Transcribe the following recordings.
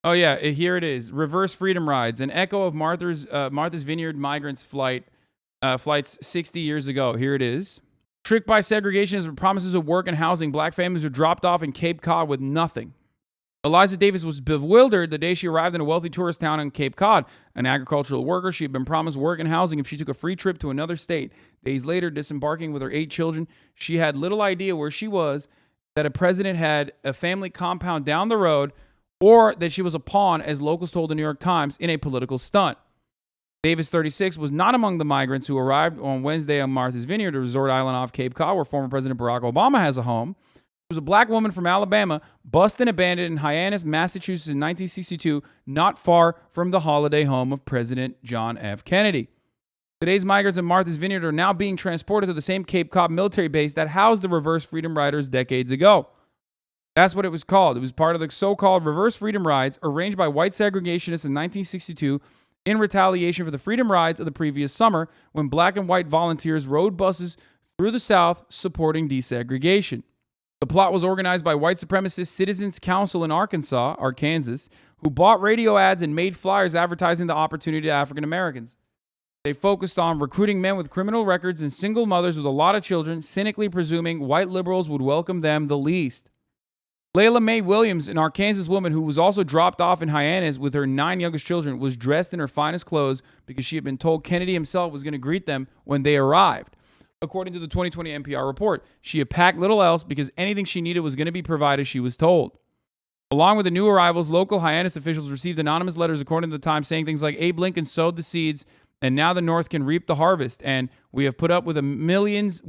Oh yeah, here it is. Reverse freedom rides, an echo of Martha's Vineyard migrants flights 60 years ago. Here it is. Tricked by segregationists with promises of work and housing, black families were dropped off in Cape Cod with nothing. Eliza Davis was bewildered the day she arrived in a wealthy tourist town in Cape Cod. An agricultural worker, she had been promised work and housing if she took a free trip to another state. Days later, disembarking with her 8 children, she had little idea where she was, that a president had a family compound down the road, or that she was a pawn, as locals told the New York Times, in a political stunt. Davis, 36, was not among the migrants who arrived on Wednesday on Martha's Vineyard, a resort island off Cape Cod where former President Barack Obama has a home. She was a black woman from Alabama, busted and abandoned in Hyannis, Massachusetts in 1962, not far from the holiday home of President John F. Kennedy. Today's migrants in Martha's Vineyard are now being transported to the same Cape Cod military base that housed the Reverse Freedom Riders decades ago. That's what it was called. It was part of the so-called Reverse Freedom Rides arranged by white segregationists in 1962 in retaliation for the Freedom Rides of the previous summer, when black and white volunteers rode buses through the South supporting desegregation. The plot was organized by white supremacist Citizens Council in Arkansas, who bought radio ads and made flyers advertising the opportunity to African Americans. They focused on recruiting men with criminal records and single mothers with a lot of children, cynically presuming white liberals would welcome them the least. Layla Mae Williams, an Arkansas woman who was also dropped off in Hyannis with her 9 youngest children, was dressed in her finest clothes because she had been told Kennedy himself was going to greet them when they arrived. According to the 2020 NPR report, she had packed little else because anything she needed was going to be provided, she was told. Along with the new arrivals, local Hyannis officials received anonymous letters, according to the Times, saying things like, Abe Lincoln sowed the seeds, and now the North can reap the harvest, and we have put up with millions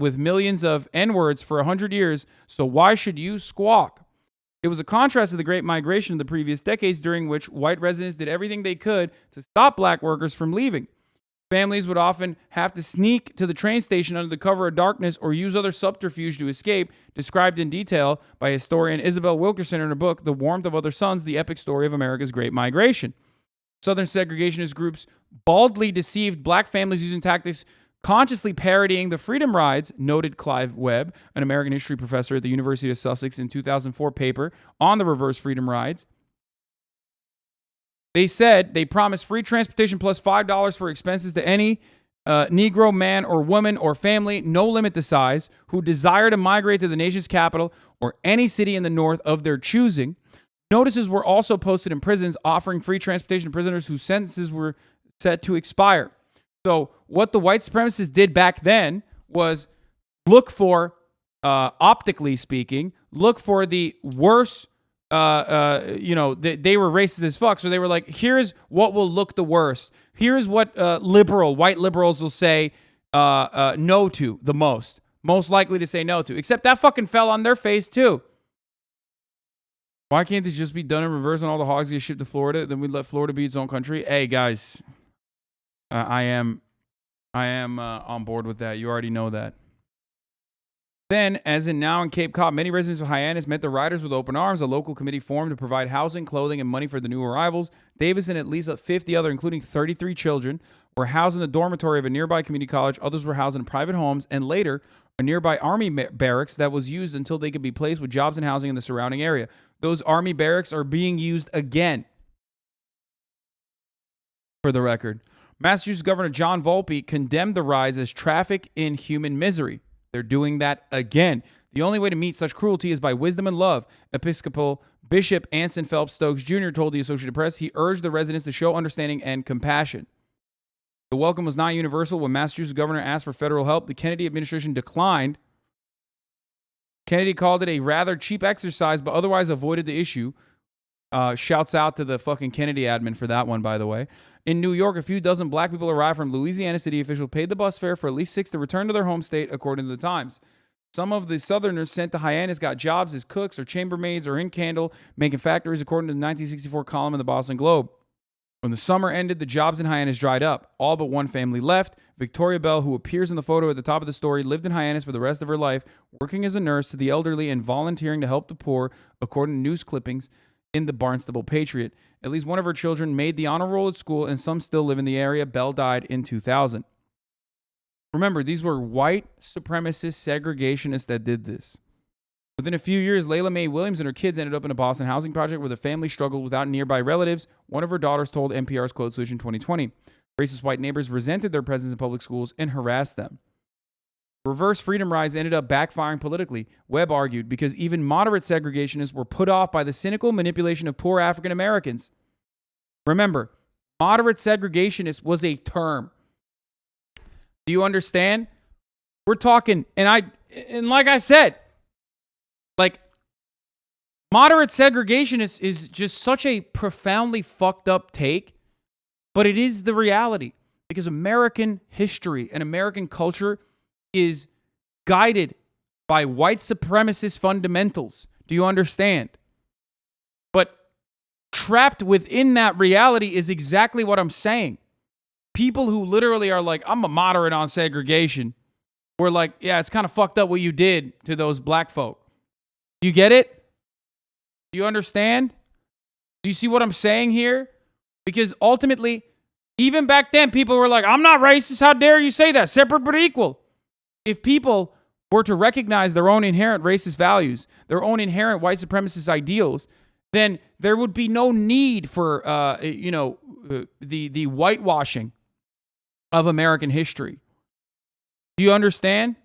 of N-words for 100 years, so why should you squawk? It was a contrast to the Great Migration of the previous decades, during which white residents did everything they could to stop black workers from leaving. Families would often have to sneak to the train station under the cover of darkness or use other subterfuge to escape, described in detail by historian Isabel Wilkerson in her book, The Warmth of Other Suns, The Epic Story of America's Great Migration. Southern segregationist groups baldly deceived black families using tactics consciously parodying the Freedom Rides, noted Clive Webb, an American history professor at the University of Sussex, in 2004 paper on the Reverse Freedom Rides. They said they promised free transportation plus $5 for expenses to any Negro man or woman or family, no limit to size, who desire to migrate to the nation's capital or any city in the North of their choosing. Notices were also posted in prisons offering free transportation to prisoners whose sentences were set to expire. So what the white supremacists did back then was look for, optically speaking, look for the worst, they were racist as fuck. So they were like, here's what will look the worst. Here's what white liberals will say no to the most likely to say no to. Except that fucking fell on their face too. Why can't this just be done in reverse and all the hogs get shipped to Florida? Then we let Florida be its own country. Hey guys, I am on board with that. You already know that. Then, as in now in Cape Cod, many residents of Hyannis met the riders with open arms. A local committee formed to provide housing, clothing, and money for the new arrivals. Davis and at least 50 other, including 33 children, were housed in the dormitory of a nearby community college. Others were housed in private homes, and later a nearby army barracks that was used until they could be placed with jobs and housing in the surrounding area. Those army barracks are being used again, for the record. Massachusetts Governor John Volpe condemned the rise as traffic in human misery. They're doing that again. The only way to meet such cruelty is by wisdom and love. Episcopal Bishop Anson Phelps Stokes Jr. told the Associated Press he urged the residents to show understanding and compassion. The welcome was not universal. When Massachusetts governor asked for federal help, the Kennedy administration declined. Kennedy called it a rather cheap exercise, but otherwise avoided the issue. Shouts out to the fucking Kennedy admin for that one, by the way. In New York, a few dozen black people arrived from Louisiana. City officials paid the bus fare for at least 6 to return to their home state, according to the Times. Some of the Southerners sent to Hyannis got jobs as cooks or chambermaids or in candle making factories, according to the 1964 column in the Boston Globe. When the summer ended, the jobs in Hyannis dried up. All but one family left. Victoria Bell, who appears in the photo at the top of the story, lived in Hyannis for the rest of her life, working as a nurse to the elderly and volunteering to help the poor, according to news clippings in the Barnstable Patriot. At least one of her children made the honor roll at school, and some still live in the area. Bell died in 2000. Remember, these were white supremacist segregationists that did this. Within a few years, Layla Mae Williams and her kids ended up in a Boston housing project where the family struggled without nearby relatives. One of her daughters told NPR's Code Solution 2020. Racist white neighbors resented their presence in public schools and harassed them. Reverse freedom rides ended up backfiring politically, Webb argued, because even moderate segregationists were put off by the cynical manipulation of poor African Americans. Remember, moderate segregationist was a term. Do you understand? We're talking, and like I said, like, moderate segregationist is just such a profoundly fucked up take, but it is the reality, because American history and American culture is guided by white supremacist fundamentals. Do you understand? But trapped within that reality is exactly what I'm saying. People who literally are like, I'm a moderate on segregation, we're like, yeah, it's kind of fucked up what you did to those black folk. You get it? Do you understand? Do you see what I'm saying here? Because ultimately, even back then, people were like, I'm not racist. How dare you say that? Separate but equal. If people were to recognize their own inherent racist values, their own inherent white supremacist ideals, then there would be no need for, the whitewashing of American history. Do you understand?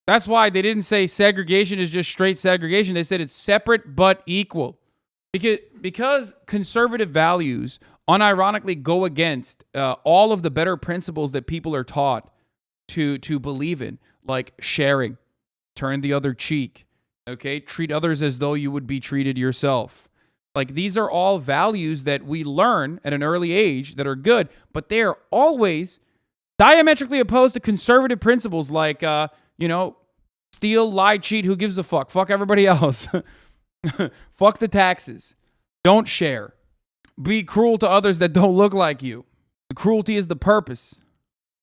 That's why they didn't say segregation is just straight segregation. They said it's separate but equal. Because conservative values unironically go against all of the better principles that people are taught to believe in, like sharing, turn the other cheek, okay? Treat others as though you would be treated yourself. Like, these are all values that we learn at an early age that are good, but they are always diametrically opposed to conservative principles like, steal, lie, cheat, who gives a fuck? Fuck everybody else. Fuck the taxes. Don't share. Be cruel to others that don't look like you. The cruelty is the purpose,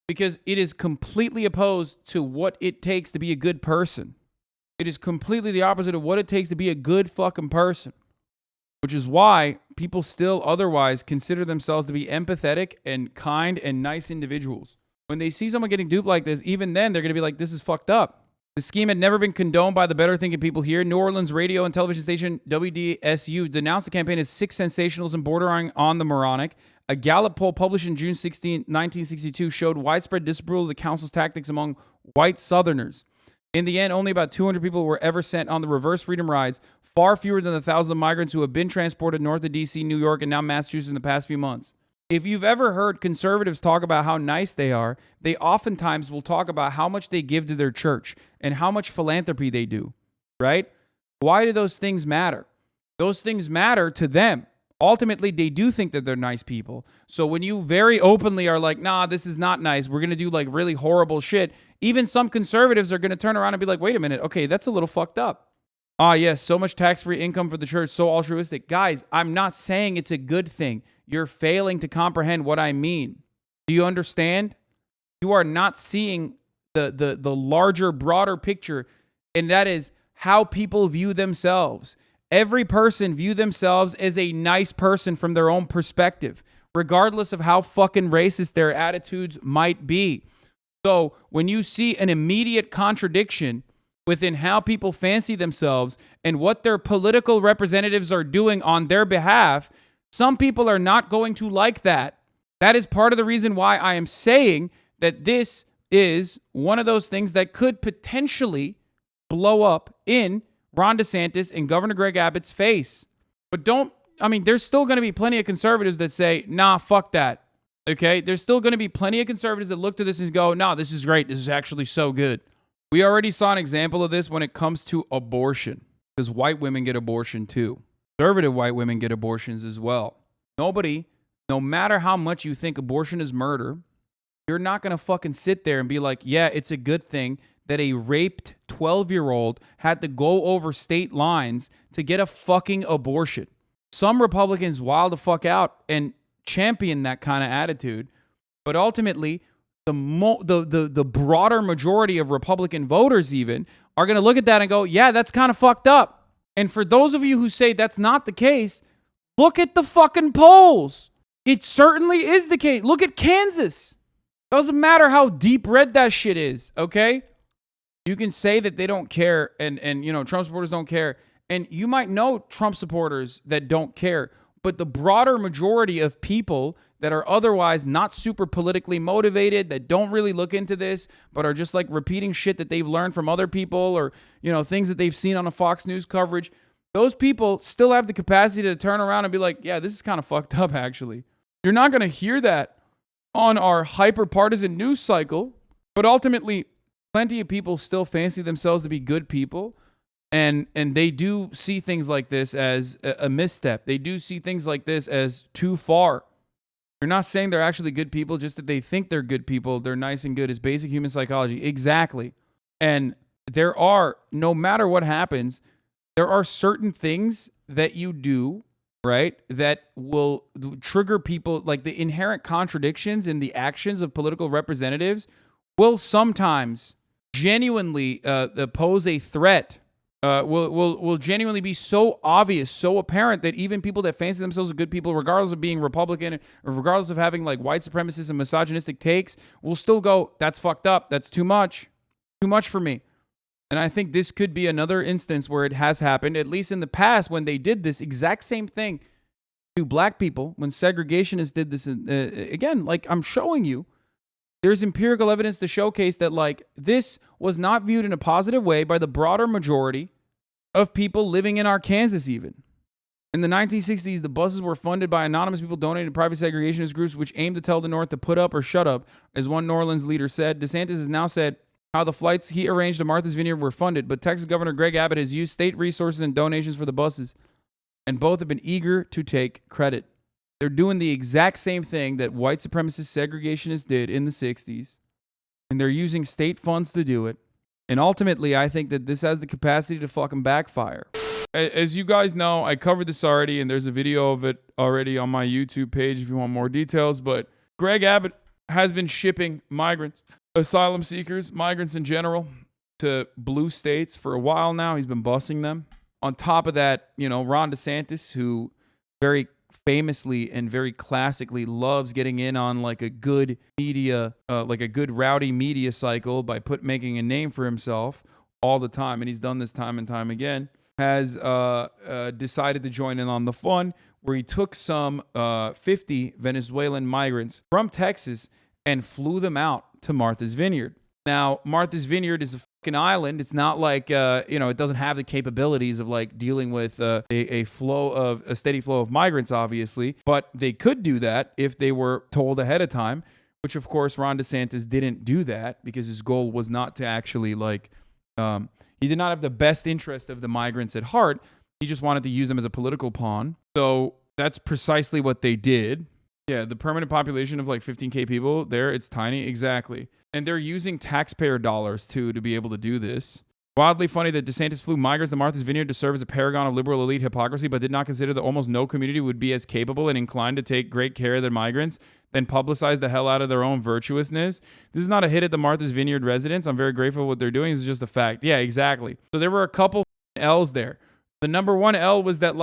because it is completely opposed to what it takes to be a good person. It is completely the opposite of what it takes to be a good fucking person, which is why people still otherwise consider themselves to be empathetic and kind and nice individuals. When they see someone getting duped like this, even then they're going to be like, this is fucked up. The scheme had never been condoned by the better thinking people here. New Orleans radio and television station WDSU denounced the campaign as sick sensationalism bordering on the moronic. A Gallup poll published in June 16, 1962 showed widespread disapproval of the council's tactics among white Southerners. In the end, only about 200 people were ever sent on the reverse freedom rides, far fewer than the thousands of migrants who have been transported north of D.C., New York, and now Massachusetts in the past few months. If you've ever heard conservatives talk about how nice they are, they oftentimes will talk about how much they give to their church and how much philanthropy they do, right? Why do those things matter? Those things matter to them. Ultimately, they do think that they're nice people. So when you very openly are like, nah, this is not nice, we're going to do like really horrible shit, even some conservatives are going to turn around and be like, wait a minute, okay, that's a little fucked up. Yes, so much tax-free income for the church, so altruistic. Guys, I'm not saying it's a good thing. You're failing to comprehend what I mean. Do you understand? You are not seeing the larger, broader picture, and that is how people view themselves. Every person view themselves as a nice person from their own perspective, regardless of how fucking racist their attitudes might be. So when you see an immediate contradiction within how people fancy themselves and what their political representatives are doing on their behalf, some people are not going to like that. That is part of the reason why I am saying that this is one of those things that could potentially blow up in Ron DeSantis and Governor Greg Abbott's face. But there's still going to be plenty of conservatives that say, nah, fuck that. Okay? There's still going to be plenty of conservatives that look to this and go, nah, this is great. This is actually so good. We already saw an example of this when it comes to abortion, because white women get abortion too. Conservative white women get abortions as well. Nobody, no matter how much you think abortion is murder, you're not going to fucking sit there and be like, yeah, it's a good thing that a raped 12-year-old had to go over state lines to get a fucking abortion. Some Republicans wild the fuck out and champion that kind of attitude, but ultimately, the broader majority of Republican voters even are going to look at that and go, yeah, that's kind of fucked up. And for those of you who say that's not the case, look at the fucking polls. It certainly is the case. Look at Kansas. Doesn't matter how deep red that shit is, okay? You can say that they don't care and Trump supporters don't care. And you might know Trump supporters that don't care. But the broader majority of people that are otherwise not super politically motivated, that don't really look into this, but are just like repeating shit that they've learned from other people or, things that they've seen on a Fox News coverage, those people still have the capacity to turn around and be like, yeah, this is kind of fucked up, actually. You're not going to hear that on our hyper-partisan news cycle, but ultimately, plenty of people still fancy themselves to be good people. And they do see things like this as a misstep. They do see things like this as too far. You're not saying they're actually good people, just that they think they're good people. They're nice and good. It's basic human psychology. Exactly. And there are, no matter what happens, there are certain things that you do, right, that will trigger people. Like the inherent contradictions in the actions of political representatives will sometimes genuinely pose a threat. Will genuinely be so obvious, so apparent that even people that fancy themselves as good people, regardless of being Republican or regardless of having like white supremacist and misogynistic takes, will still go, that's fucked up. That's too much for me. And I think this could be another instance where it has happened, at least in the past, when they did this exact same thing to black people, when segregationists did this. Again, like I'm showing you, there's empirical evidence to showcase that like this was not viewed in a positive way by the broader majority of people living in Arkansas even. In the 1960s, the buses were funded by anonymous people donating to private segregationist groups which aimed to tell the North to put up or shut up, as one New Orleans leader said. DeSantis has now said how the flights he arranged to Martha's Vineyard were funded, but Texas Governor Greg Abbott has used state resources and donations for the buses, and both have been eager to take credit. They're doing the exact same thing that white supremacist segregationists did in the 60s, and they're using state funds to do it. And ultimately, I think that this has the capacity to fucking backfire. As you guys know, I covered this already, and there's a video of it already on my YouTube page if you want more details, but Greg Abbott has been shipping migrants, asylum seekers, migrants in general, to blue states for a while now. He's been busing them. On top of that, Ron DeSantis, who very famously and very classically loves getting in on like a good media, like a good rowdy media cycle by making a name for himself all the time. And he's done this time and time again, has decided to join in on the fun where he took some 50 Venezuelan migrants from Texas and flew them out to Martha's Vineyard. Now, Martha's Vineyard is a fucking island. It's not like, it doesn't have the capabilities of like dealing with a steady flow of migrants, obviously. But they could do that if they were told ahead of time, which of course Ron DeSantis didn't do that because his goal was not to actually he did not have the best interest of the migrants at heart. He just wanted to use them as a political pawn. So that's precisely what they did. Yeah, the permanent population of like 15K people there, it's tiny. Exactly. And they're using taxpayer dollars, too, to be able to do this. Wildly funny that DeSantis flew migrants to Martha's Vineyard to serve as a paragon of liberal elite hypocrisy, but did not consider that almost no community would be as capable and inclined to take great care of their migrants than publicize the hell out of their own virtuousness. This is not a hit at the Martha's Vineyard residents. I'm very grateful for what they're doing. It's just a fact. Yeah, exactly. So there were a couple L's there. The number one L was that,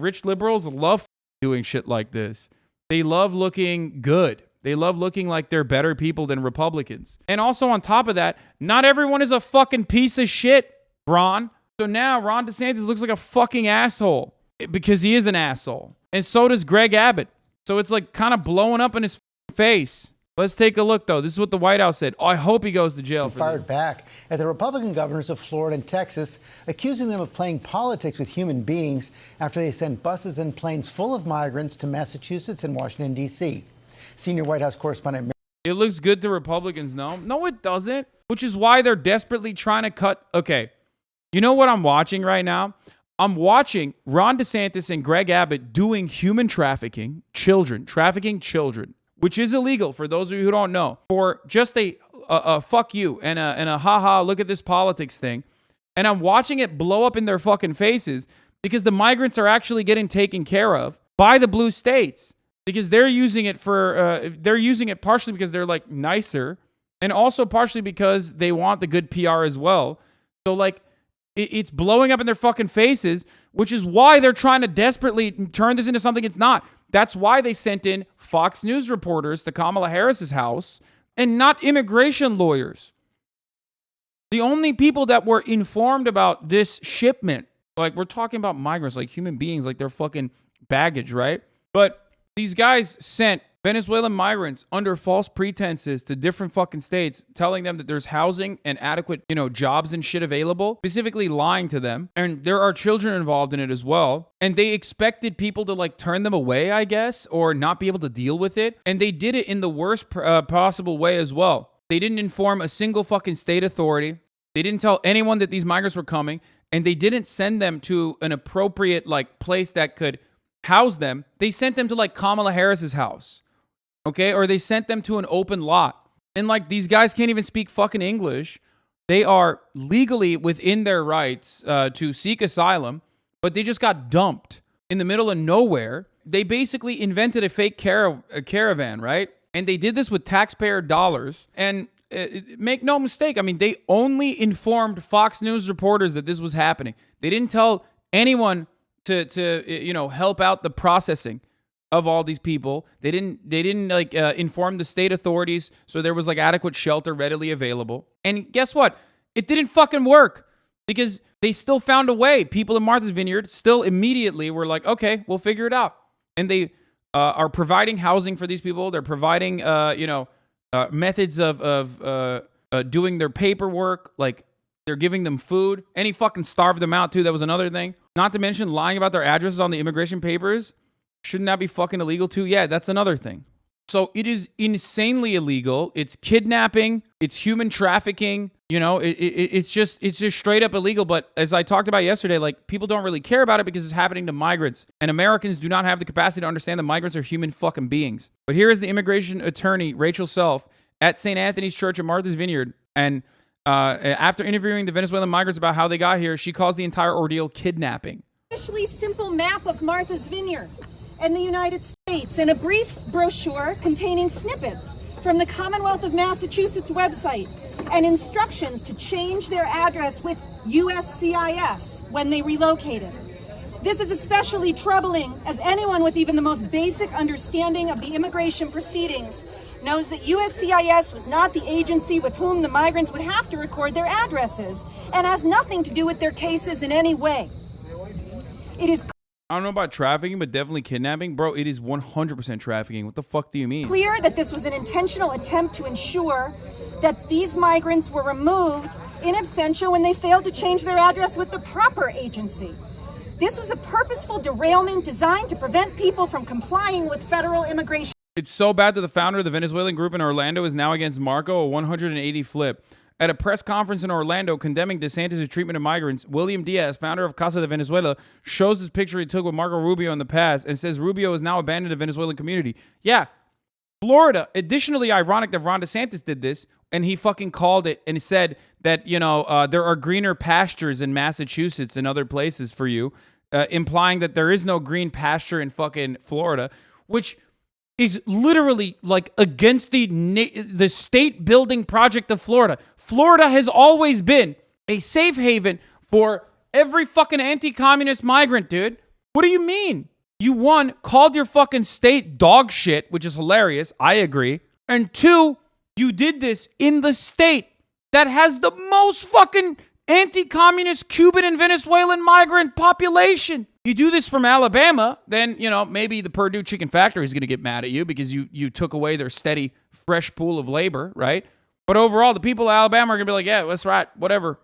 rich liberals love doing shit like this. They love looking good. They love looking like they're better people than Republicans. And also on top of that, not everyone is a fucking piece of shit, Ron. So now Ron DeSantis looks like a fucking asshole because he is an asshole. And so does Greg Abbott. So it's like kind of blowing up in his face. Let's take a look, though. This is what the White House said. Oh, I hope he goes to jail for this. Fired back at the Republican governors of Florida and Texas, accusing them of playing politics with human beings after they sent buses and planes full of migrants to Massachusetts and Washington, D.C. Senior White House correspondent. It looks good to Republicans, no? No, it doesn't. Which is why they're desperately trying to cut. Okay, you know what I'm watching right now? I'm watching Ron DeSantis and Greg Abbott doing human trafficking children, which is illegal for those of you who don't know, for just a fuck you and a haha, look at this politics thing. And I'm watching it blow up in their fucking faces because the migrants are actually getting taken care of by the blue states. Because they're using it partially because they're like nicer and also partially because they want the good PR as well. So like it's blowing up in their fucking faces, which is why they're trying to desperately turn this into something it's not. That's why they sent in Fox News reporters to Kamala Harris's house and not immigration lawyers. The only people that were informed about this shipment, like we're talking about migrants, like human beings, like they're fucking baggage, right? But these guys sent Venezuelan migrants under false pretenses to different fucking states, telling them that there's housing and adequate, jobs and shit available, specifically lying to them. And there are children involved in it as well. And they expected people to like turn them away, I guess, or not be able to deal with it. And they did it in the worst possible way as well. They didn't inform a single fucking state authority. They didn't tell anyone that these migrants were coming. And they didn't send them to an appropriate like place that could house them. They sent them to like Kamala Harris's house. Okay, or they sent them to an open lot. And like these guys can't even speak fucking English. They are legally within their rights to seek asylum, but they just got dumped in the middle of nowhere. They basically invented a fake caravan, right? And they did this with taxpayer dollars. And make no mistake, I mean, they only informed Fox News reporters that this was happening. They didn't tell anyone to help out the processing of all these people. They didn't like inform the state authorities, so there was like adequate shelter readily available. And guess what? It didn't fucking work because they still found a way. People in Martha's Vineyard still immediately were like, okay, we'll figure it out. And they are providing housing for these people. They're providing methods of doing their paperwork. Like they're giving them food. And he fucking starved them out too. That was another thing. Not to mention lying about their addresses on the immigration papers. Shouldn't that be fucking illegal too? Yeah, that's another thing. So it is insanely illegal. It's kidnapping. It's human trafficking. It's just straight up illegal. But as I talked about yesterday, like people don't really care about it because it's happening to migrants. And Americans do not have the capacity to understand that migrants are human fucking beings. But here is the immigration attorney, Rachel Self, at St. Anthony's Church at Martha's Vineyard. And after interviewing the Venezuelan migrants about how they got here, she calls the entire ordeal kidnapping. Especially simple map of Martha's Vineyard and the United States, and a brief brochure containing snippets from the Commonwealth of Massachusetts website and instructions to change their address with USCIS when they relocated. This is especially troubling as anyone with even the most basic understanding of the immigration proceedings knows that USCIS was not the agency with whom the migrants would have to record their addresses and has nothing to do with their cases in any way. It is I don't know about trafficking, but definitely kidnapping. Bro, it is 100% trafficking. What the fuck do you mean? Clear that this was an intentional attempt to ensure that these migrants were removed in absentia when they failed to change their address with the proper agency. This was a purposeful derailment designed to prevent people from complying with federal immigration. It's so bad that the founder of the Venezuelan group in Orlando is now against Marco, a 180 flip. At a press conference in Orlando condemning DeSantis' treatment of migrants, William Diaz, founder of Casa de Venezuela, shows this picture he took with Marco Rubio in the past and says Rubio has now abandoned the Venezuelan community. Yeah, Florida. Additionally, ironic that Ron DeSantis did this, and he fucking called it and said that, there are greener pastures in Massachusetts and other places for you, implying that there is no green pasture in fucking Florida, which is literally like against the state building project of Florida. Florida has always been a safe haven for every fucking anti-communist migrant, dude. What do you mean? You, one, called your fucking state dog shit, which is hilarious. I agree. And two, you did this in the state that has the most fucking anti-communist Cuban and Venezuelan migrant population. You do this from Alabama, then, maybe the Purdue Chicken Factory is going to get mad at you because you took away their steady, fresh pool of labor, right? But overall, the people of Alabama are going to be like, yeah, that's right, whatever,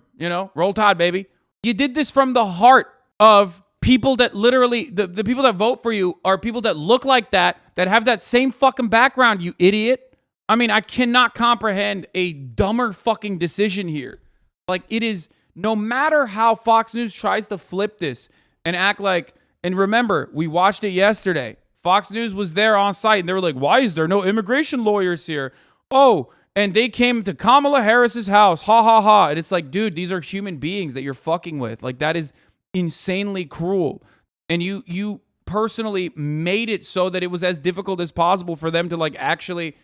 roll tide, baby. You did this from the heart of people that literally, the people that vote for you are people that look like that have that same fucking background, you idiot. I mean, I cannot comprehend a dumber fucking decision here. Like, it is, no matter how Fox News tries to flip this and act like, and remember, we watched it yesterday. Fox News was there on site, and they were like, why is there no immigration lawyers here? Oh, and they came to Kamala Harris's house. Ha, ha, ha. And it's like, dude, these are human beings that you're fucking with. Like, that is insanely cruel. And you personally made it so that it was as difficult as possible for them to, like, actually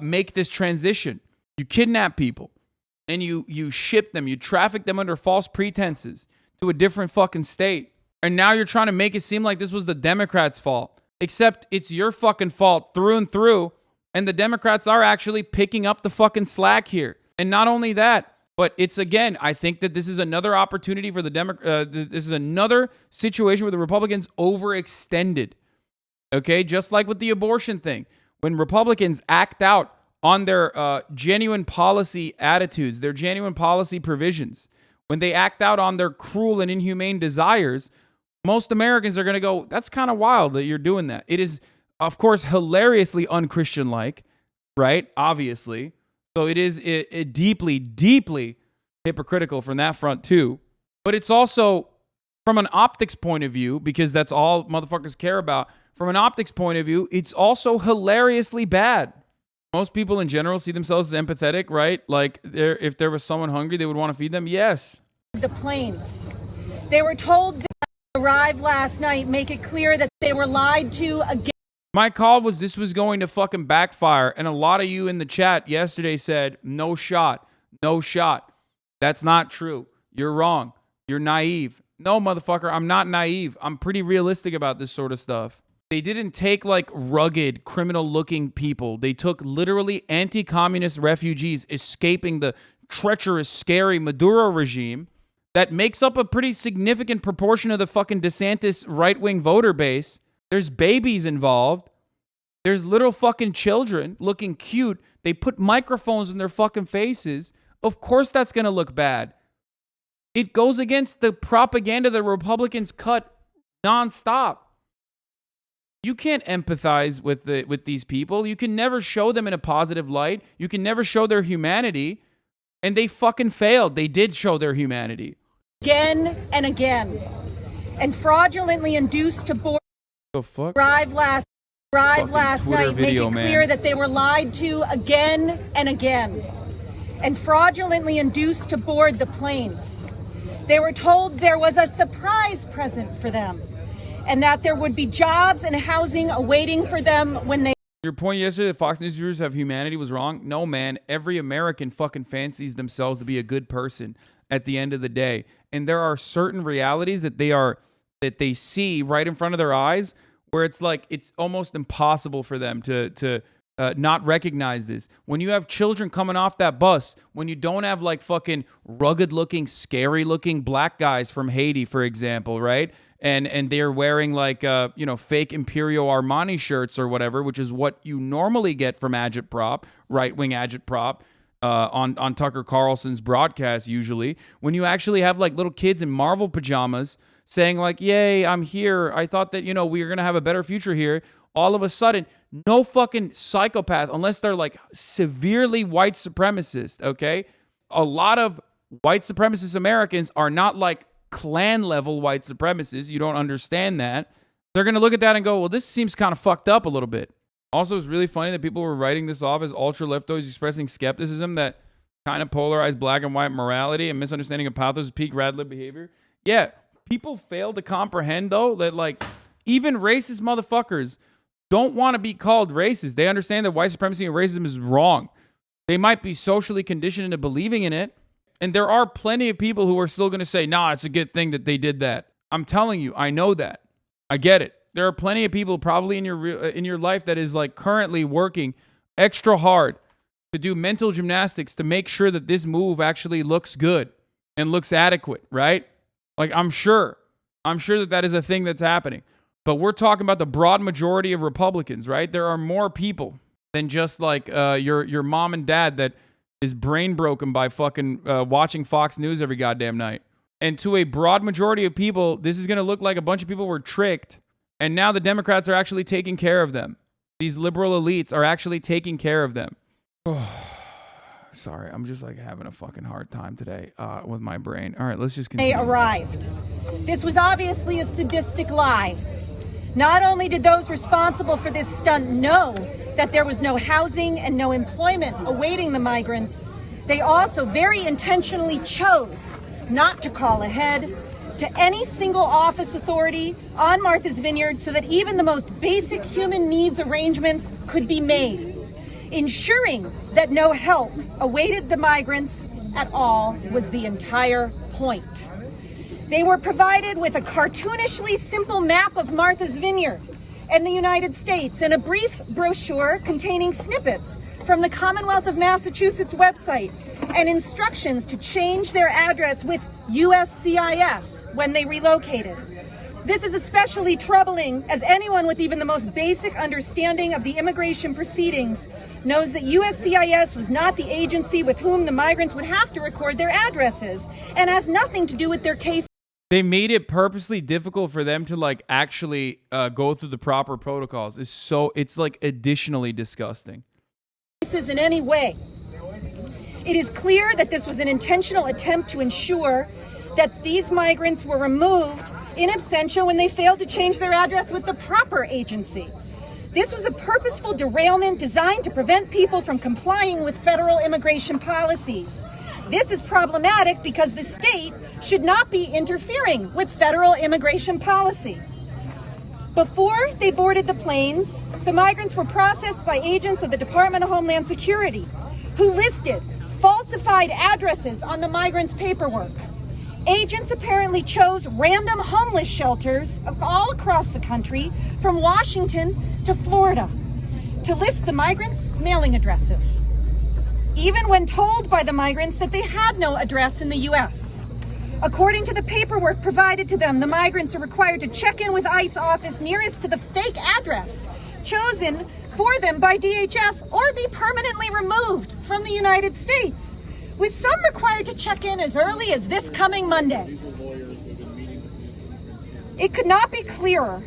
make this transition. You kidnap people. And you ship them, you traffic them under false pretenses to a different fucking state. And now you're trying to make it seem like this was the Democrats' fault. Except it's your fucking fault through and through. And the Democrats are actually picking up the fucking slack here. And not only that, But it's, again, I think that this is another opportunity for the this is another situation where the Republicans overextended. Okay, just like with the abortion thing. When Republicans act out on their genuine policy attitudes, their genuine policy provisions, when they act out on their cruel and inhumane desires, most Americans are going to go, that's kind of wild that you're doing that. It is, of course, hilariously un-Christian-like, right? Obviously. So it is deeply, deeply hypocritical from that front, too. But it's also, from an optics point of view, because that's all motherfuckers care about, from an optics point of view, it's also hilariously bad. Most people in general see themselves as empathetic, right? Like, if there was someone hungry, they would want to feed them. Yes. The planes. They were told that they arrived last night, make it clear that they were lied to again. My call was this was going to fucking backfire. And a lot of you in the chat yesterday said, no shot, no shot. That's not true. You're wrong. You're naive. No, motherfucker, I'm not naive. I'm pretty realistic about this sort of stuff. They didn't take like rugged, criminal-looking people. They took literally anti-communist refugees escaping the treacherous, scary Maduro regime that makes up a pretty significant proportion of the fucking DeSantis right-wing voter base. There's babies involved. There's little fucking children looking cute. They put microphones in their fucking faces. Of course that's going to look bad. It goes against the propaganda the Republicans cut nonstop. You can't empathize with these people. You can never show them in a positive light. You can never show their humanity. And they fucking failed. They did show their humanity. Again and again. And fraudulently induced to board. The fuck? Arrived last night, make it clear that they were lied to again and again. And fraudulently induced to board the planes. They were told there was a surprise present for them. And that there would be jobs and housing awaiting for them when they... Your point yesterday that Fox News viewers have humanity was wrong? No, man. Every American fucking fancies themselves to be a good person at the end of the day. And there are certain realities that they see right in front of their eyes where it's like it's almost impossible for them to not recognize this. When you have children coming off that bus, when you don't have like fucking rugged-looking, scary-looking black guys from Haiti, for example, right? And they're wearing like fake Imperial Armani shirts or whatever, which is what you normally get from agitprop, right-wing agitprop, on Tucker Carlson's broadcast usually. When you actually have like little kids in Marvel pajamas saying like, "Yay, I'm here. I thought that we were gonna have a better future here." All of a sudden, no fucking psychopath, unless they're like severely white supremacist. Okay, a lot of white supremacist Americans are not like Klan level white supremacists. You don't understand that. They're going to look at that and go, well, this seems kind of fucked up a little bit. Also, it's really funny that people were writing this off as ultra leftos expressing skepticism that kind of polarized black and white morality and misunderstanding of pathos peak rad-lib behavior. Yeah, people fail to comprehend, though, that like even racist motherfuckers don't want to be called racist. They understand that white supremacy and racism is wrong. They might be socially conditioned into believing in it. And there are plenty of people who are still going to say, nah, it's a good thing that they did that. I'm telling you, I know that. I get it. There are plenty of people probably in your life that is like currently working extra hard to do mental gymnastics to make sure that this move actually looks good and looks adequate, right? Like I'm sure that is a thing that's happening. But we're talking about the broad majority of Republicans, right? There are more people than just like your mom and dad that is brain broken by fucking watching Fox News every goddamn night. And to a broad majority of people, this is going to look like a bunch of people were tricked. And now the Democrats are actually taking care of them. These liberal elites are actually taking care of them. Oh, sorry, I'm just like having a fucking hard time today with my brain. All right, let's just continue. They arrived. This was obviously a sadistic lie. Not only did those responsible for this stunt know that there was no housing and no employment awaiting the migrants, they also very intentionally chose not to call ahead to any single office authority on Martha's Vineyard so that even the most basic human needs arrangements could be made, ensuring that no help awaited the migrants at all was the entire point. They were provided with a cartoonishly simple map of Martha's Vineyard and the United States, and a brief brochure containing snippets from the Commonwealth of Massachusetts website and instructions to change their address with USCIS when they relocated. This is especially troubling as anyone with even the most basic understanding of the immigration proceedings knows that USCIS was not the agency with whom the migrants would have to record their addresses and has nothing to do with their case. They made it purposely difficult for them to like actually go through the proper protocols. It's like additionally disgusting. In any way. It is clear that this was an intentional attempt to ensure that these migrants were removed in absentia when they failed to change their address with the proper agency. This was a purposeful derailment designed to prevent people from complying with federal immigration policies. This is problematic because the state should not be interfering with federal immigration policy. Before they boarded the planes, the migrants were processed by agents of the Department of Homeland Security, who listed falsified addresses on the migrants' paperwork. Agents apparently chose random homeless shelters all across the country, from Washington to Florida, to list the migrants' mailing addresses, even when told by the migrants that they had no address in the U.S. According to the paperwork provided to them, the migrants are required to check in with ICE office nearest to the fake address chosen for them by DHS or be permanently removed from the United States, with some required to check in as early as this coming Monday. It could not be clearer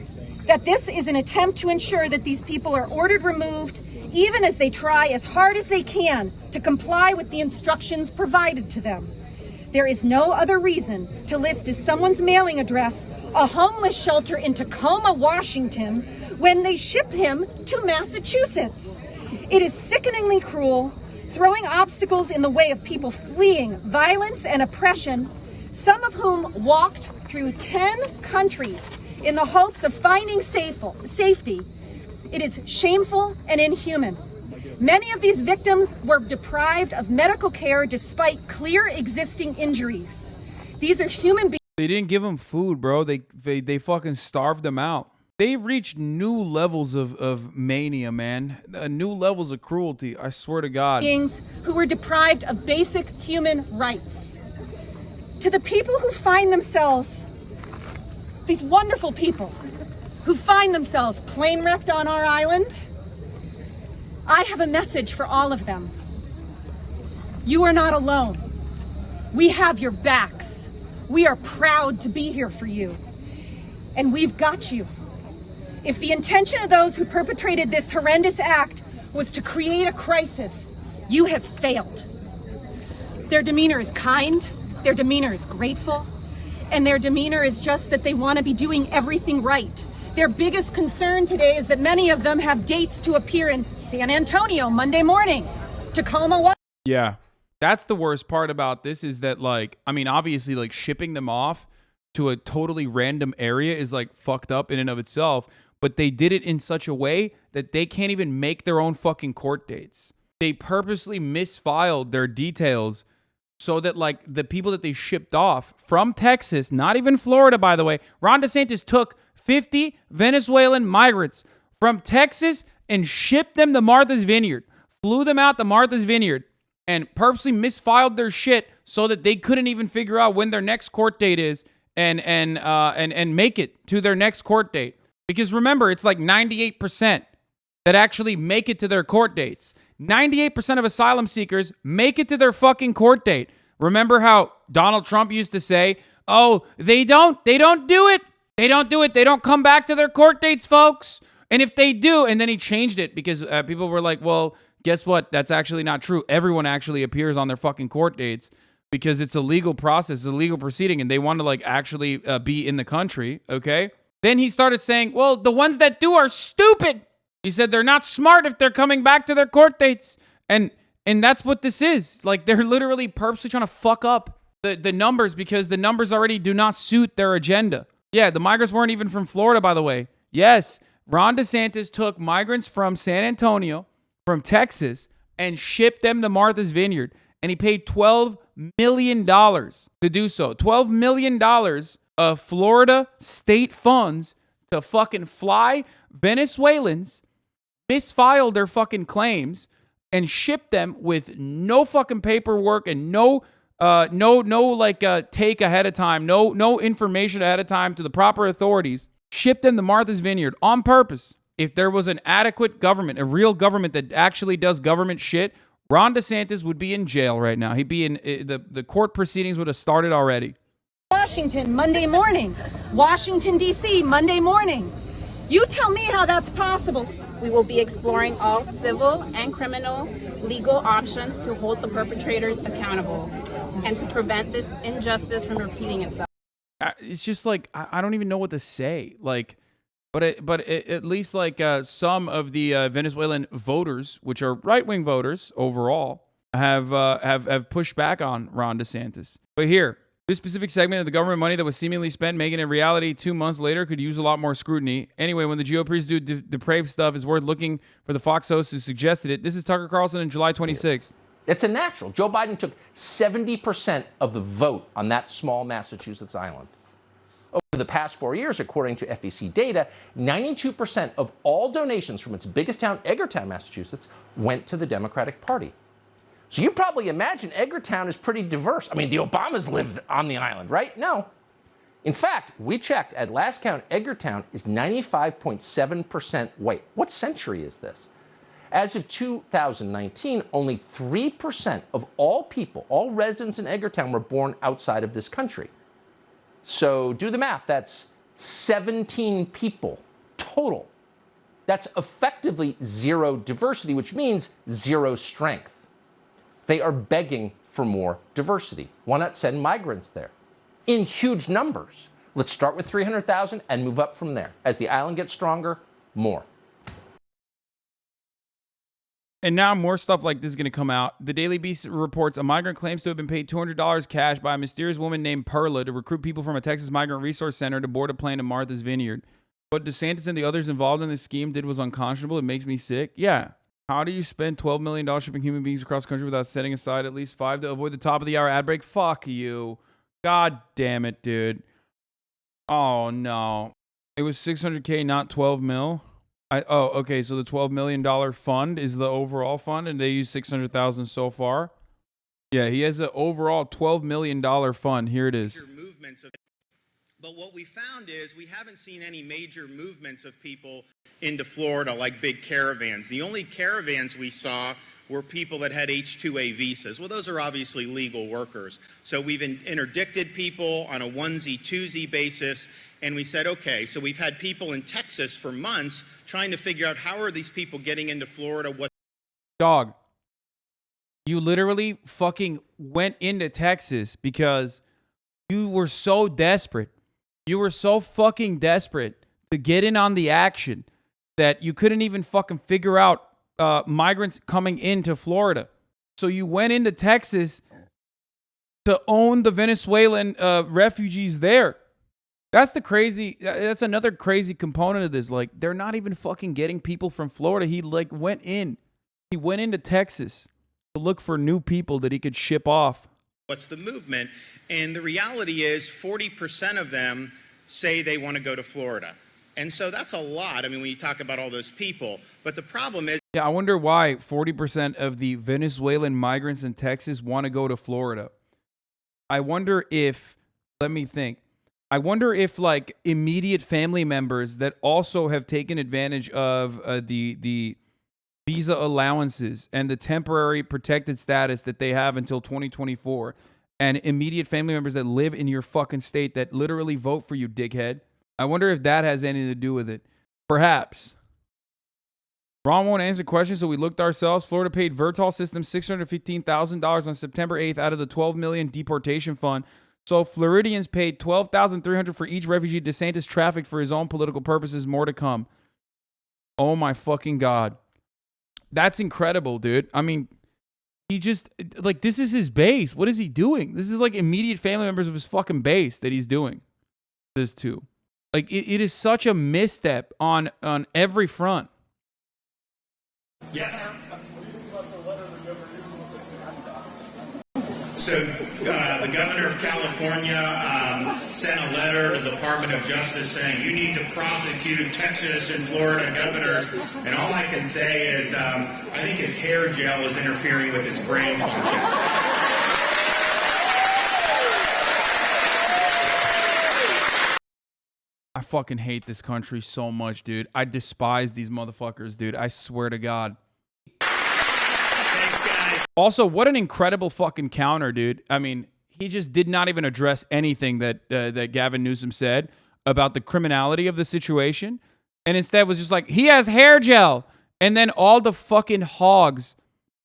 that this is an attempt to ensure that these people are ordered removed, even as they try as hard as they can to comply with the instructions provided to them. There is no other reason to list as someone's mailing address a homeless shelter in Tacoma, Washington, when they ship him to Massachusetts. It is sickeningly cruel, throwing obstacles in the way of people fleeing violence and oppression, some of whom walked through 10 countries in the hopes of finding safety. It is shameful and inhuman. Many of these victims were deprived of medical care despite clear existing injuries. These are human beings. They didn't give them food, bro. They fucking starved them out. They reached new levels of mania, man. New levels of cruelty, I swear to God. Beings who were deprived of basic human rights. To the people who find themselves, these wonderful people who find themselves plane wrecked on our island, I have a message for all of them. You are not alone. We have your backs. We are proud to be here for you. And we've got you. If the intention of those who perpetrated this horrendous act was to create a crisis, you have failed. Their demeanor is kind, their demeanor is grateful, and their demeanor is just that they want to be doing everything right. Their biggest concern today is that many of them have dates to appear in San Antonio Monday morning, Tacoma. Yeah, that's the worst part about this is that, like, I mean, obviously, like, shipping them off to a totally random area is, like, fucked up in and of itself, but they did it in such a way that they can't even make their own fucking court dates. They purposely misfiled their details so that, like, the people that they shipped off from Texas, not even Florida, by the way, Ron DeSantis took 50 Venezuelan migrants from Texas and shipped them to Martha's Vineyard, flew them out to Martha's Vineyard, and purposely misfiled their shit so that they couldn't even figure out when their next court date is and make it to their next court date. Because remember, it's like 98% that actually make it to their court dates. 98% of asylum seekers make it to their fucking court date. Remember how Donald Trump used to say, oh, they don't do it. They don't do it. They don't come back to their court dates, folks. And if they do, and then he changed it because people were like, well, guess what? That's actually not true. Everyone actually appears on their fucking court dates because it's a legal process, it's a legal proceeding, and they want to like actually be in the country, okay? Then he started saying, well, the ones that do are stupid. He said they're not smart if they're coming back to their court dates. And that's what this is. Like, they're literally purposely trying to fuck up the numbers because the numbers already do not suit their agenda. Yeah, the migrants weren't even from Florida, by the way. Yes, Ron DeSantis took migrants from San Antonio, from Texas, and shipped them to Martha's Vineyard. And he paid $12 million to do so. $12 million of Florida state funds to fucking fly Venezuelans misfiled their fucking claims and shipped them with no fucking paperwork and no take ahead of time, no information ahead of time to the proper authorities. Shipped them to Martha's Vineyard on purpose. If there was an adequate government, a real government that actually does government shit, Ron DeSantis would be in jail right now. He'd be in the court proceedings would have started already. Washington, Monday morning. Washington, D.C., Monday morning. You tell me how that's possible. We will be exploring all civil and criminal legal options to hold the perpetrators accountable and to prevent this injustice from repeating itself. It's just like, I don't even know what to say. Like, but at least like some of the Venezuelan voters, which are right-wing voters overall, have pushed back on Ron DeSantis. But here, this specific segment of the government money that was seemingly spent making it reality 2 months later could use a lot more scrutiny. Anyway, when the GOPs do depraved stuff, it's worth looking for the Fox host who suggested it. This is Tucker Carlson on July 26th. It's a natural. Joe Biden took 70% of the vote on that small Massachusetts island. Over the past 4 years, according to FEC data, 92% of all donations from its biggest town, Edgartown, Massachusetts, went to the Democratic Party. So you probably imagine Edgartown is pretty diverse. I mean, the Obamas lived on the island, right? No. In fact, we checked at last count, Edgartown is 95.7% white. What century is this? As of 2019, only 3% of all people, all residents in Edgartown were born outside of this country. So do the math. That's 17 people total. That's effectively zero diversity, which means zero strength. They are begging for more diversity. Why not send migrants there in huge numbers? Let's start with 300,000 and move up from there. As the island gets stronger, more. And now more stuff like this is going to come out. The Daily Beast reports a migrant claims to have been paid $200 cash by a mysterious woman named Perla to recruit people from a Texas migrant resource center to board a plane to Martha's Vineyard. What DeSantis and the others involved in this scheme did was unconscionable. It makes me sick. Yeah. How do you spend $12 million shipping human beings across the country without setting aside at least 5 to avoid the top of the hour ad break? Fuck you. God damn it, dude. Oh, no. It was $600K, not 12 mil. Okay. So the $12 million fund is the overall fund, and they use $600,000 so far. Yeah, he has an overall $12 million fund. Here it is. But what we found is we haven't seen any major movements of people into Florida like big caravans. The only caravans we saw were people that had H-2A visas. Well, those are obviously legal workers. So we've interdicted people on a onesie, twosie basis, and we said, okay, so we've had people in Texas for months trying to figure out how are these people getting into Florida. Dog, you literally fucking went into Texas because you were so desperate. You were so fucking desperate to get in on the action that you couldn't even fucking figure out migrants coming into Florida. So you went into Texas to own the Venezuelan refugees there. That's another crazy component of this. Like, they're not even fucking getting people from Florida. He went into Texas to look for new people that he could ship off. What's the movement? And the reality is 40% of them say they want to go to Florida. And so that's a lot. I mean, when you talk about all those people. But the problem is... Yeah, I wonder why 40% of the Venezuelan migrants in Texas want to go to Florida. I wonder if... Let me think. I wonder if, like, immediate family members that also have taken advantage of the visa allowances and the temporary protected status that they have until 2024, and immediate family members that live in your fucking state that literally vote for you, dickhead. I wonder if that has anything to do with it. Perhaps. Ron won't answer questions, so we looked ourselves. Florida paid Vertol Systems $615,000 on September 8th out of the $12 million deportation fund. So Floridians paid $12,300 for each refugee DeSantis trafficked for his own political purposes. More to come. Oh my fucking God. That's incredible, dude. I mean, he just, like, this is his base. What is he doing? This is like immediate family members of his fucking base that he's doing this to. Like, it is such a misstep on every front. Yes. So the governor of California sent a letter to the Department of Justice saying you need to prosecute Texas and Florida governors. And all I can say is I think his hair gel is interfering with his brain function. I fucking hate this country so much, dude. I despise these motherfuckers, dude. I swear to God. Thanks, guys. Also, what an incredible fucking counter, dude. I mean, he just did not even address anything that that Gavin Newsom said about the criminality of the situation, and instead was just like, he has hair gel. And then all the fucking hogs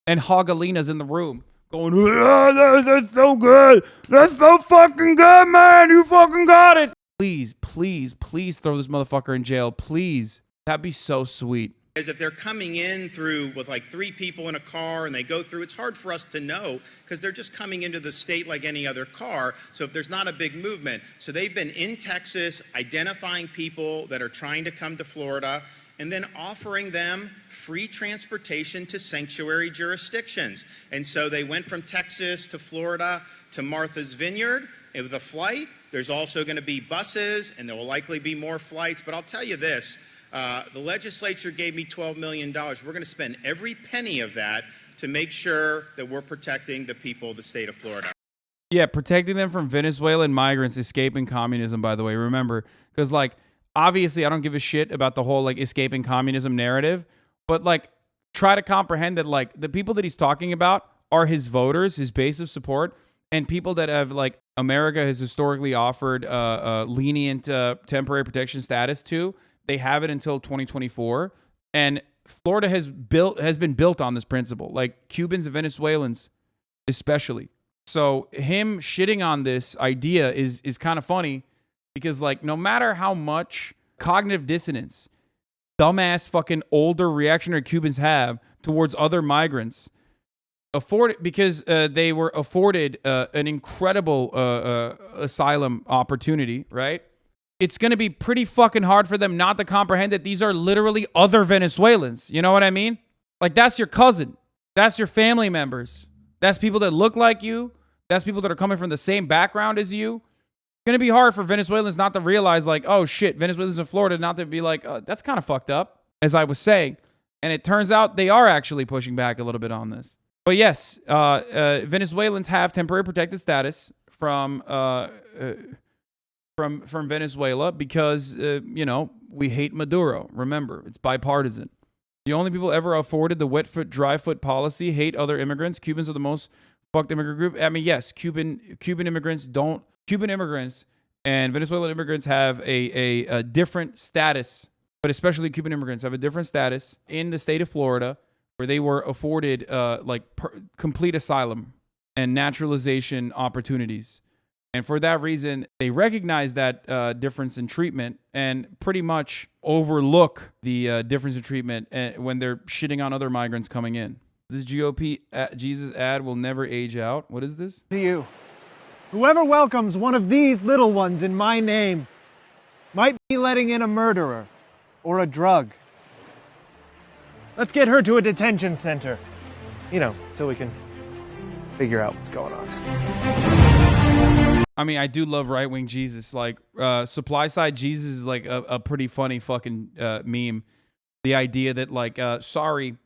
and hogalinas in the room going, oh, that's so good. That's so fucking good, man. You fucking got it. Please, please, please throw this motherfucker in jail. Please. That'd be so sweet. Is if they're coming in through with like 3 people in a car and they go through, it's hard for us to know because they're just coming into the state like any other car. So if there's not a big movement. So they've been in Texas identifying people that are trying to come to Florida and then offering them free transportation to sanctuary jurisdictions. And so they went from Texas to Florida to Martha's Vineyard with a flight. There's also going to be buses, and there will likely be more flights. But I'll tell you this, the legislature gave me $12 million. We're going to spend every penny of that to make sure that we're protecting the people of the state of Florida. Yeah, protecting them from Venezuelan migrants escaping communism, by the way. Remember, because, like, obviously I don't give a shit about the whole, like, escaping communism narrative. But, like, try to comprehend that, like, the people that he's talking about are his voters, his base of support, and people that have, like, America has historically offered lenient temporary protection status to. They have it until 2024. And Florida has been built on this principle, like Cubans and Venezuelans especially. So him shitting on this idea is kind of funny because, like, no matter how much cognitive dissonance dumbass fucking older reactionary Cubans have towards other migrants, because they were afforded an incredible asylum opportunity, right? It's going to be pretty fucking hard for them not to comprehend that these are literally other Venezuelans. You know what I mean? Like, that's your cousin. That's your family members. That's people that look like you. That's people that are coming from the same background as you. It's going to be hard for Venezuelans not to realize, like, oh shit, Venezuelans in Florida, not to be like, that's kind of fucked up, as I was saying. And it turns out they are actually pushing back a little bit on this. But yes, Venezuelans have temporary protected status from Venezuela because, you know, we hate Maduro. Remember, it's bipartisan. The only people ever afforded the wet foot, dry foot policy hate other immigrants. Cubans are the most fucked immigrant group. I mean, yes, Cuban immigrants and Venezuelan immigrants have a different status, but especially Cuban immigrants have a different status in the state of Florida, where they were afforded complete asylum and naturalization opportunities. And for that reason, they recognize that difference in treatment and pretty much overlook the difference in treatment when they're shitting on other migrants coming in. This GOP Jesus ad will never age out. What is this? To you, whoever welcomes one of these little ones in my name might be letting in a murderer or a drug. Let's get her to a detention center, you know, so we can figure out what's going on. I mean, I do love right-wing Jesus. Like, supply side Jesus is like a pretty funny fucking meme. The idea that, like, sorry,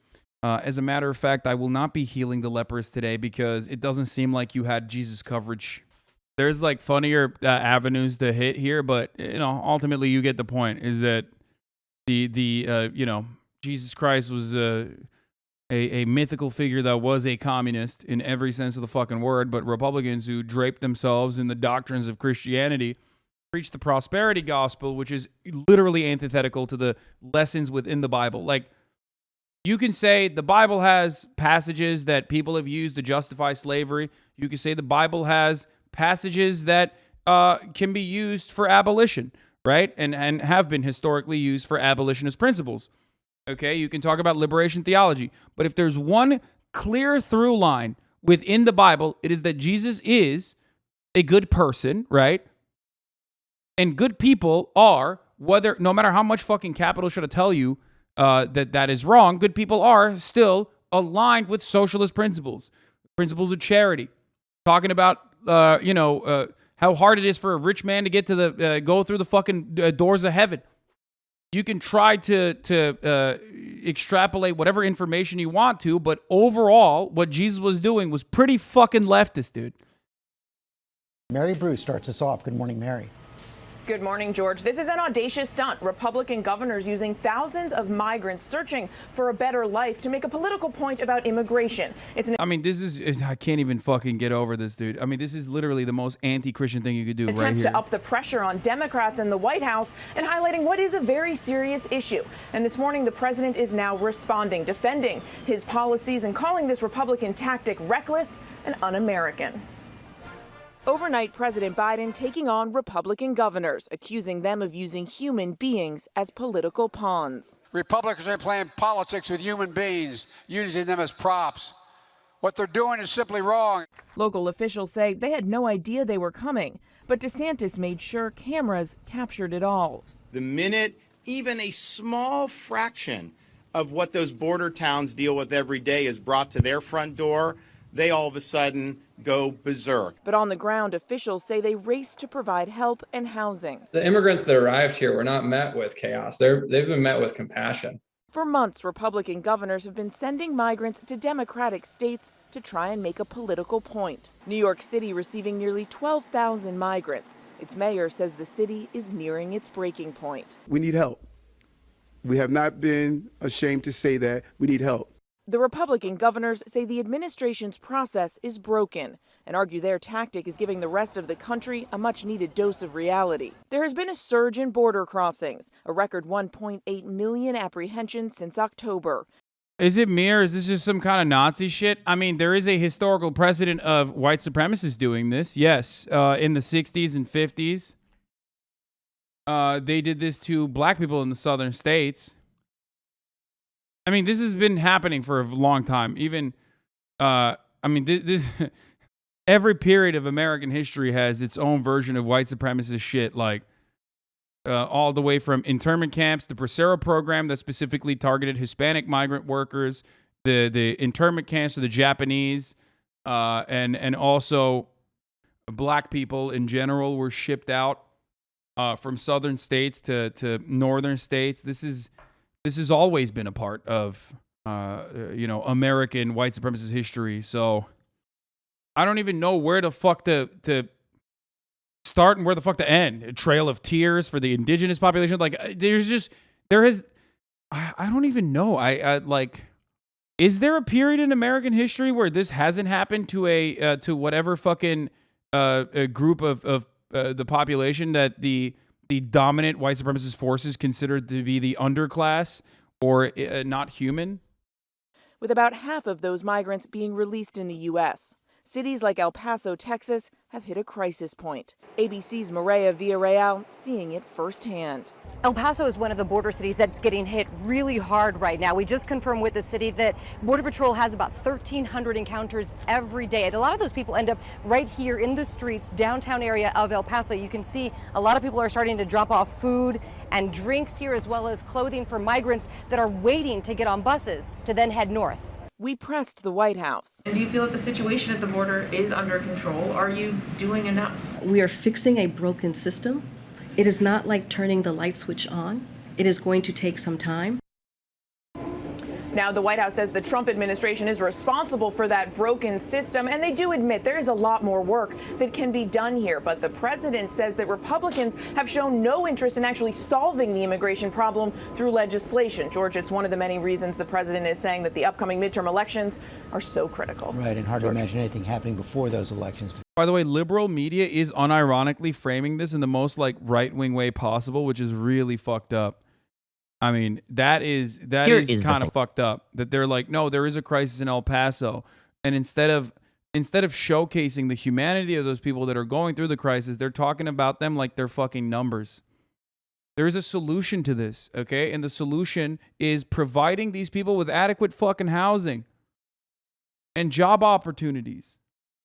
as a matter of fact, I will not be healing the lepers today because it doesn't seem like you had Jesus coverage. There's, like, funnier avenues to hit here, but, you know, ultimately you get the point, is that the you know, Jesus Christ was a mythical figure that was a communist in every sense of the fucking word, but Republicans who draped themselves in the doctrines of Christianity preach the prosperity gospel, which is literally antithetical to the lessons within the Bible. Like, you can say the Bible has passages that people have used to justify slavery. You can say the Bible has passages that can be used for abolition, right? And have been historically used for abolitionist principles. Okay, you can talk about liberation theology, but if there's one clear through line within the Bible, it is that Jesus is a good person, right? And good people are, no matter how much fucking capital should I tell you that is wrong, good people are still aligned with socialist principles of charity, talking about, how hard it is for a rich man to get to the, go through the fucking doors of heaven. You can try to extrapolate whatever information you want to, but overall, what Jesus was doing was pretty fucking leftist, dude. Mary Bruce starts us off. Good morning, Mary. Good morning, George. This is an audacious stunt. Republican governors using thousands of migrants searching for a better life to make a political point about immigration. I can't even fucking get over this, dude. I mean, this is literally the most anti-Christian thing you could do right here. Attempt to up the pressure on Democrats in the White House and highlighting what is a very serious issue. And this morning, the president is now responding, defending his policies and calling this Republican tactic reckless and un-American. Overnight, President Biden taking on Republican governors, accusing them of using human beings as political pawns. Republicans are playing politics with human beings, using them as props. What they're doing is simply wrong. Local officials say they had no idea they were coming, but DeSantis made sure cameras captured it all. The minute even a small fraction of what those border towns deal with every day is brought to their front door, they all of a sudden go berserk. But on the ground, officials say they raced to provide help and housing. The immigrants that arrived here were not met with chaos. They've been met with compassion. For months, Republican governors have been sending migrants to Democratic states to try and make a political point. New York City receiving nearly 12,000 migrants. Its mayor says the city is nearing its breaking point. We need help. We have not been ashamed to say that. We need help. The Republican governors say the administration's process is broken and argue their tactic is giving the rest of the country a much-needed dose of reality. There has been a surge in border crossings, a record 1.8 million apprehensions since October. Is it me or is this just some kind of Nazi shit? I mean, there is a historical precedent of white supremacists doing this. Yes, in the 60s and 50s. They did this to black people in the southern states. I mean, this has been happening for a long time. Even, this every period of American history has its own version of white supremacist shit, like all the way from internment camps, the Bracero program that specifically targeted Hispanic migrant workers, the internment camps for the Japanese, and also black people in general were shipped out from southern states to northern states. This has always been a part of, American white supremacist history. So I don't even know where the fuck to start and where the fuck to end. A trail of tears for the indigenous population. Like, I don't even know. Is there a period in American history where this hasn't happened to to whatever fucking a group of the population that the dominant white supremacist forces considered to be the underclass or not human? With about half of those migrants being released in the U.S., cities like El Paso, Texas, have hit a crisis point. ABC's Maria Villarreal seeing it firsthand. El Paso is one of the border cities that's getting hit really hard right now. We just confirmed with the city that Border Patrol has about 1,300 encounters every day. And a lot of those people end up right here in the streets, downtown area of El Paso. You can see a lot of people are starting to drop off food and drinks here, as well as clothing for migrants that are waiting to get on buses to then head north. We pressed the White House. And do you feel that the situation at the border is under control? Are you doing enough? We are fixing a broken system. It is not like turning the light switch on. It is going to take some time. Now, the White House says the Trump administration is responsible for that broken system, and they do admit there is a lot more work that can be done here. But the president says that Republicans have shown no interest in actually solving the immigration problem through legislation. George, it's one of the many reasons the president is saying that the upcoming midterm elections are so critical. Right, and hard to imagine anything happening before those elections. By the way, liberal media is unironically framing this in the most right-wing way possible, which is really fucked up. I mean, that is kind of fucked up. That they're like, no, there is a crisis in El Paso, and instead of showcasing the humanity of those people that are going through the crisis, they're talking about them like they're fucking numbers. There is a solution to this, okay? And the solution is providing these people with adequate fucking housing and job opportunities.